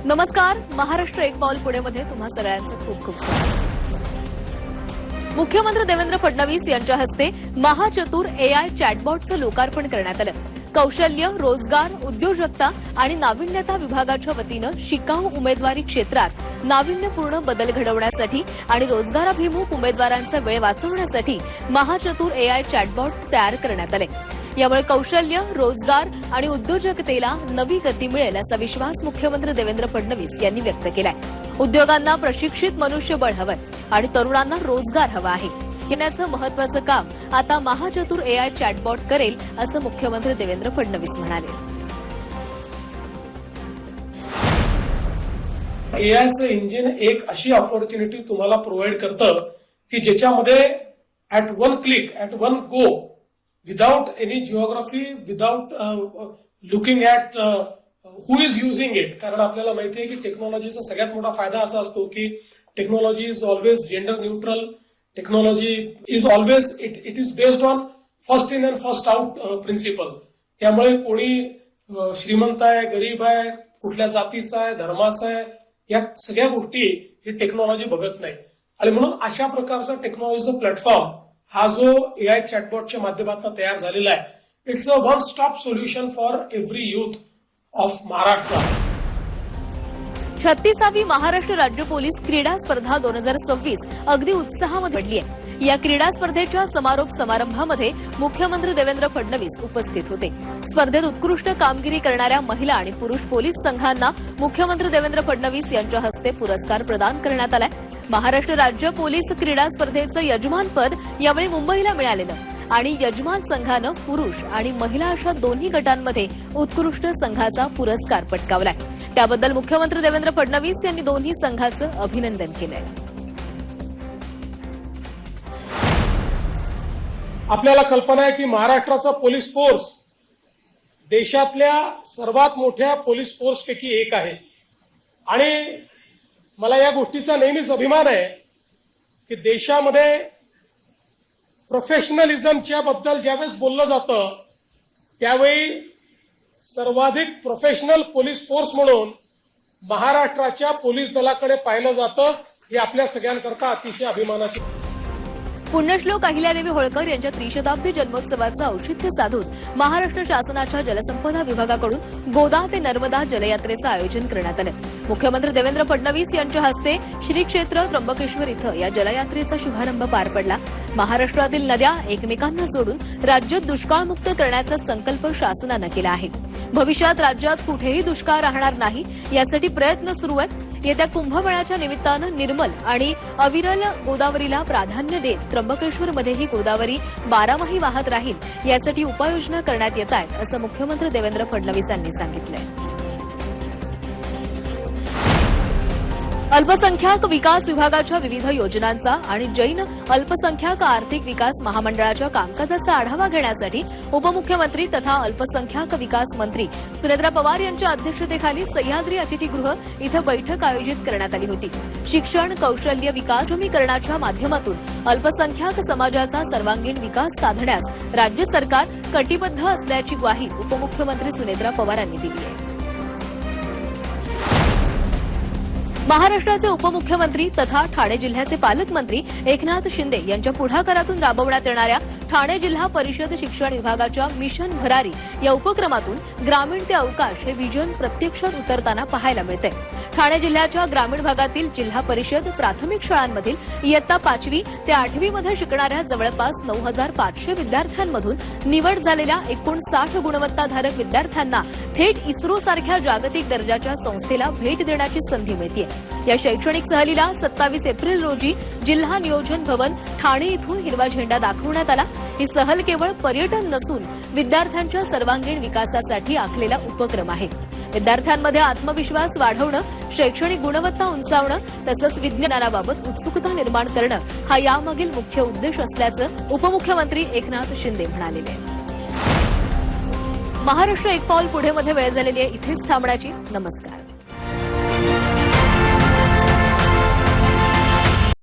नमस्कार. महाराष्ट्र एक पाऊल पुढेमध्ये तुम्हा सगळ्यांचं खूप खूप स्वागत. मुख्यमंत्री देवेंद्र फडणवीस यांच्या हस्ते महाचतुर एआय चॅटबॉटचं लोकार्पण करण्यात आलं. कौशल्य, रोजगार, उद्योजकता आणि नाविन्यता विभागाच्या वतीनं शिकाऊ उमेदवारी क्षेत्रात नाविन्यपूर्ण बदल घडवण्यासाठी आणि रोजगाराभिमुख उमेदवारांचा वेळ वाचवण्यासाठी महाचतुर एआय चॅटबॉट तयार करण्यात आले. यामुळे कौशल्य, रोजगार आणि उद्योजकतेला नवी गती मिळेल असा विश्वास मुख्यमंत्री देवेंद्र फडणवीस यांनी व्यक्त केलाय. उद्योगांना प्रशिक्षित मनुष्यबळ हवंय आणि तरुणांना रोजगार हवा आहे. येण्याचं महत्वाचं काम आता महाचतुर एआय चॅटबॉट करेल असं मुख्यमंत्री देवेंद्र फडणवीस म्हणाले. एआयचं इंजिन एक अशी ऑपॉर्च्युनिटी तुम्हाला प्रोव्हाइड करतं की ज्याच्यामध्ये at one click, at one go, without any geography, without looking at who is using it. कारण आपल्याला माहिती आहे की टेक्नॉलॉजीचा सगळ्यात मोठा फायदा असा असतो की technology is always gender neutral. Technology is always it is based on first in and first out principle. त्यामुळे कोणी श्रीमंत आहे, गरीब आहे, कुठल्या जातीचा आहे, धर्माचा आहे, या सगळ्या गोष्टी ही टेक्नॉलॉजी बघत नाही. आणि म्हणून अशा प्रकारचा टेक्नॉलॉजीचा प्लॅटफॉर्म हा जो एआय चॅटबॉटच्या माध्यमातून तयार झालेला आहे, it's a one stop solution for every youth of Maharashtra. 36वी महाराष्ट्र राज्य पोलीस क्रीडा स्पर्धा 2026 अगदी उत्साहामध्ये घडली आहे. या क्रीडा स्पर्धेच्या समारोप समारंभामध्ये मुख्यमंत्री देवेंद्र फडणवीस उपस्थित होते. स्पर्धेत उत्कृष्ट कामगिरी करणाऱ्या महिला आणि पुरुष पोलीस संघांना मुख्यमंत्री देवेंद्र फडणवीस यांच्या हस्ते पुरस्कार प्रदान करण्यात आलाय. महाराष्ट्र राज्य पोलीस क्रीडा स्पर्धेचं यजमानपद यावेळी मुंबईला मिळालेलं आणि यजमान संघानं पुरुष आणि महिला अशा दोन्ही गटांमध्ये उत्कृष्ट संघाचा पुरस्कार पटकावलाय. त्याबद्दल मुख्यमंत्री देवेंद्र फडणवीस यांनी दोन्ही संघाचं अभिनंदन केलंय. आपल्याला कल्पना आहे की महाराष्ट्राचा पोलीस फोर्स देशातल्या सर्वात मोठ्या पोलीस फोर्सपैकी एक आहे. आणि मला या गोष्टीचा नेहमीच अभिमान आहे की देशामध्ये प्रोफेशनलिझमच्या बद्दल ज्यावेळेस बोललं जातं त्यावेळी सर्वाधिक प्रोफेशनल पोलीस फोर्स म्हणून महाराष्ट्राच्या पोलीस दलाकडे पाहिलं जातं. हे आपल्या सगळ्यांकरता अतिशय अभिमानाची. पुण्यश्लोक अहिल्यादेवी होळकर यांच्या त्रिशताब्दी जन्मोत्सवाचं औचित्य साधून महाराष्ट्र शासनाच्या जलसंपदा विभागाकडून गोदा ते नर्मदा जलयात्रेचं आयोजन करण्यात आलं. मुख्यमंत्री देवेंद्र फडणवीस यांच्या हस्ते श्री क्षेत्र त्र्यंबकेश्वर इथं या जलयात्रेचा शुभारंभ पार पडला. महाराष्ट्रातील नद्या एकमेकांना जोडून राज्य दुष्काळमुक्त करण्याचा संकल्प शासनानं केला आहे. भविष्यात राज्यात कुठेही दुष्काळ राहणार नाही यासाठी प्रयत्न सुरू आहेत. येत्या कुंभमेळ्याच्या निमित्तानं निर्मल आणि अविरल गोदावरीला प्राधान्य देत त्र्यंबकेश्वरमध्येही गोदावरी बारामाही वाहत राहील यासाठी उपाययोजना करण्यात येत आहेत असं मुख्यमंत्री देवेंद्र फडणवीस यांनी सांगितलंय. अल्पसंख्याक विकास विभागाच्या विविध योजनांचा आणि जैन अल्पसंख्याक आर्थिक विकास महामंडळाच्या कामकाजाचा आढावा घेण्यासाठी उपमुख्यमंत्री तथा अल्पसंख्याक विकास मंत्री सुनेत्रा पवार यांच्या अध्यक्षतेखाली सह्याद्री अतिथीगृह इथं बैठक आयोजित करण्यात आली होती. शिक्षण, कौशल्य विकास सक्षमीकरणाच्या माध्यमातून अल्पसंख्याक समाजाचा सर्वांगीण विकास साधण्यास राज्य सरकार कटिबद्ध असल्याची ग्वाही उपमुख्यमंत्री सुनेत्रा पवार यांनी दिली आहे. महाराष्ट्राचे उपमुख्यमंत्री तथा ठाणे जिल्ह्याचे पालकमंत्री एकनाथ शिंदे यांच्या पुढाकारातून राबवण्यात येणाऱ्या ठाणे जिल्हा परिषद शिक्षण विभागाच्या मिशन भरारी या उपक्रमातून ग्रामीण ते अवकाश हे विजन प्रत्यक्षात उतरताना पाहायला मिळते. ठाणे जिल्ह्याच्या ग्रामीण भागातील जिल्हा परिषद प्राथमिक शाळांमधील इयत्ता 5वी ते 8वी मध्ये शिकणाऱ्या जवळपास 9,500 विद्यार्थ्यांमधून निवड झालेल्या एकूण 60 गुणवत्ताधारक विद्यार्थ्यांना थेट इस्रोसारख्या जागतिक दर्जाच्या संस्थेला भेट देण्याची संधी मिळते. या शैक्षणिक सहलीला 27 एप्रिल रोजी जिल्हा नियोजन भवन ठाणे इथून हिरवा झेंडा दाखवण्यात आला. ही सहल केवळ पर्यटन नसून विद्यार्थ्यांच्या सर्वांगीण विकासासाठी आखलेला उपक्रम आहे. विद्यार्थ्यांमध्ये आत्मविश्वास वाढवणं, शैक्षणिक गुणवत्ता उंचावणं तसंच विज्ञानाबाबत उत्सुकता निर्माण करणं हा यामागील मुख्य उद्देश असल्याचं उपमुख्यमंत्री एकनाथ शिंदे म्हणाले. महाराष्ट्र एक पाऊल पुढेमध्ये वेळ झालेली आहे. इथेच थांबण्याची. नमस्कार.